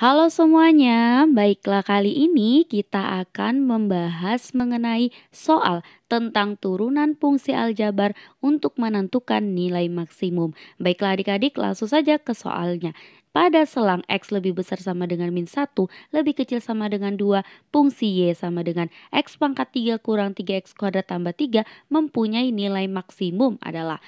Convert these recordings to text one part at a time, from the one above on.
Halo semuanya, baiklah kali ini kita akan membahas mengenai soal tentang turunan fungsi aljabar untuk menentukan nilai maksimum. Baiklah adik-adik, langsung saja ke soalnya. Pada selang X lebih besar sama dengan min 1, lebih kecil sama dengan 2, fungsi Y sama dengan X pangkat 3 kurang 3X kuadrat tambah 3 mempunyai nilai maksimum adalah.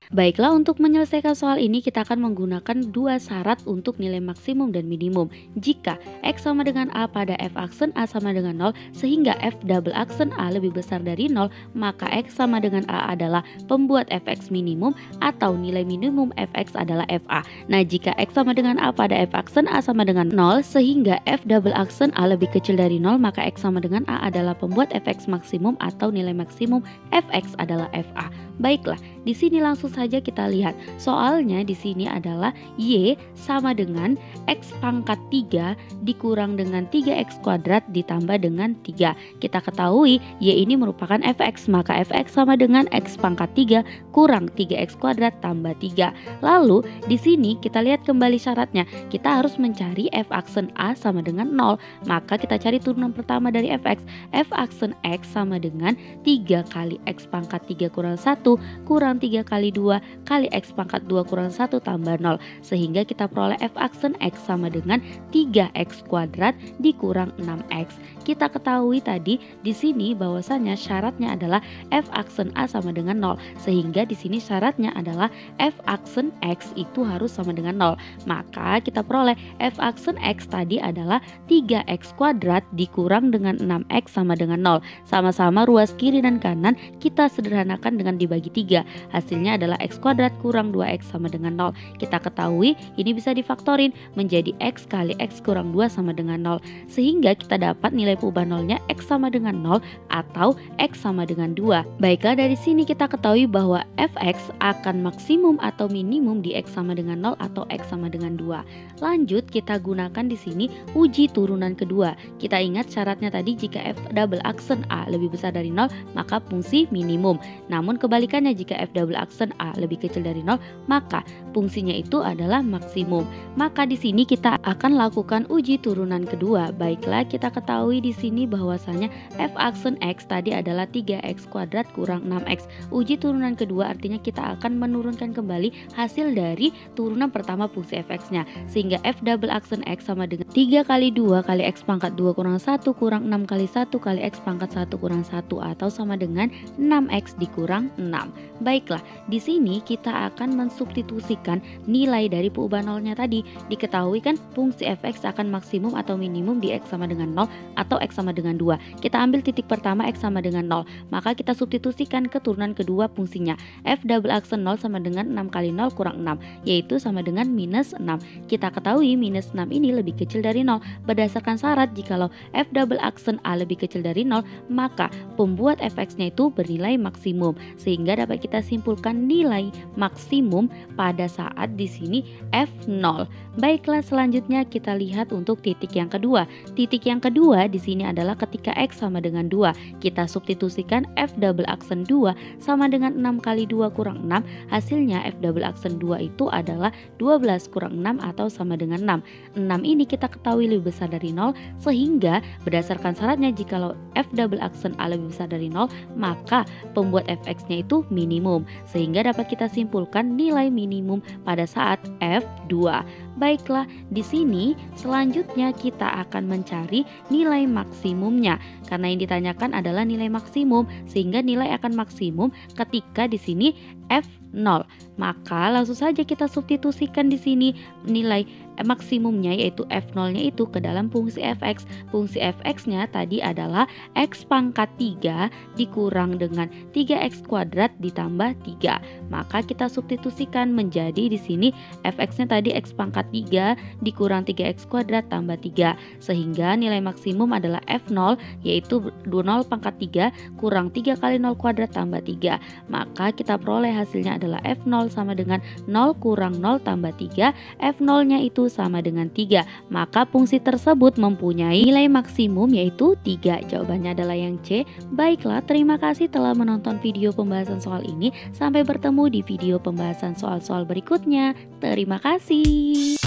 Baiklah, untuk menyelesaikan soal ini kita akan menggunakan dua syarat untuk nilai maksimum dan minimum. Jika X sama dengan A pada F aksen A sama dengan 0 sehingga F double aksen A lebih besar dari 0, maka X sama dengan A adalah pembuat Fx minimum atau nilai minimum Fx adalah Fa. Nah, jika X sama dengan A pada F aksen A sama dengan 0 sehingga F double aksen A lebih kecil dari 0, maka X sama dengan A adalah pembuat Fx maksimum atau nilai maksimum Fx adalah Fa. Baiklah, di sini langsung saja kita lihat. Soalnya di sini adalah Y sama dengan X pangkat 3 dikurang dengan 3X kuadrat ditambah dengan 3. Kita ketahui Y ini merupakan Fx, maka Fx sama dengan X pangkat 3 kurang 3X kuadrat tambah 3. Lalu di sini kita lihat kembali syaratnya. Kita harus mencari F aksen A sama dengan 0. Maka kita cari turunan pertama dari Fx. F aksen X sama dengan 3 kali X pangkat 3 kurang 1 kurang 3 kali 2 kali X pangkat 2 kurang 1 tambah 0, sehingga kita peroleh F aksen X sama dengan 3X kuadrat dikurang 6X. Kita ketahui tadi di sini bahwasanya syaratnya adalah F aksen A sama dengan 0, sehingga di sini syaratnya adalah F aksen X itu harus sama dengan 0. Maka kita peroleh F aksen X tadi adalah 3X kuadrat dikurang dengan 6X sama dengan 0. Sama-sama ruas kiri dan kanan kita sederhanakan dengan dibagi 3. Hasilnya adalah X kuadrat kurang 2X sama dengan 0. Kita ketahui ini bisa difaktorin menjadi X kali X kurang 2 sama dengan 0. Sehingga kita dapat nilai perubahan nolnya X sama dengan 0 atau X sama dengan 2. Baiklah, dari sini kita ketahui bahwa Fx akan maksimum atau minimum di X sama dengan 0 atau X sama dengan 2. Lanjut kita gunakan di sini uji turunan kedua. Kita ingat syaratnya tadi, jika F double aksen A lebih besar dari 0 maka fungsi minimum. Namun kebalikannya, jika F double aksen A lebih kecil dari 0 maka fungsinya itu adalah maksimum. Maka di sini kita akan lakukan uji turunan kedua. Baiklah, kita ketahui di sini bahwasanya F aksen X tadi adalah 3X kuadrat kurang 6X. Uji turunan kedua artinya kita akan menurunkan kembali hasil dari turunan pertama fungsi Fx-nya, sehingga F double aksen X sama dengan 3 kali 2 kali X pangkat 2 kurang 1 kurang 6 kali 1 kali X pangkat 1 kurang 1 atau sama dengan 6X dikurang 6. Baiklah, di sini kita akan mensubstitusikan nilai dari perubahan nolnya tadi. Diketahui kan fungsi Fx akan maksimum atau minimum di X sama dengan 0 atau X sama dengan 2. Kita ambil titik pertama X sama dengan 0, maka kita substitusikan ke turunan kedua fungsinya. F double aksen 0 sama dengan 6 kali 0 kurang 6, yaitu sama dengan minus 6. Kita ketahui minus 6 ini lebih kecil dari 0. Berdasarkan syarat, jikalau F double aksen A lebih kecil dari 0, maka pembuat Fx-nya itu bernilai maksimum, sehingga dapat kita simpulkan nilai maksimum pada saat di sini F0. Baiklah, selanjutnya kita lihat untuk titik yang kedua. Titik yang kedua di sini adalah ketika X sama dengan 2. Kita substitusikan F double aksen 2 sama dengan 6 kali 2 kurang 6. Hasilnya F double aksen 2 itu adalah 12 kurang 6 atau sama dengan 6. 6 ini kita ketahui lebih besar dari 0, sehingga berdasarkan syaratnya jikalau F double aksen A lebih besar dari 0 maka pembuat Fx-nya itu minimum, sehingga dapat kita simpulkan nilai minimum pada saat F2. Baiklah, di sini selanjutnya kita akan mencari nilai maksimumnya, karena yang ditanyakan adalah nilai maksimum, sehingga nilai akan maksimum ketika di sini F0. Maka langsung saja kita substitusikan di sini nilai maksimumnya, yaitu F0-nya itu ke dalam fungsi Fx. Fungsi Fx-nya tadi adalah X pangkat 3 dikurang dengan 3X kuadrat ditambah 3. Maka kita substitusikan menjadi di sini Fx-nya tadi X pangkat 3 dikurang 3X kuadrat tambah 3, sehingga nilai maksimum adalah F0, yaitu 0 pangkat 3 kurang 3 kali 0 kuadrat tambah 3. Maka kita peroleh hasilnya adalah F0 sama dengan 0 kurang 0 tambah 3, F0 nya itu sama dengan 3. Maka fungsi tersebut mempunyai nilai maksimum yaitu 3. Jawabannya adalah yang C. Baiklah, terima kasih telah menonton video pembahasan soal ini. Sampai bertemu di video pembahasan soal-soal berikutnya. Terima kasih.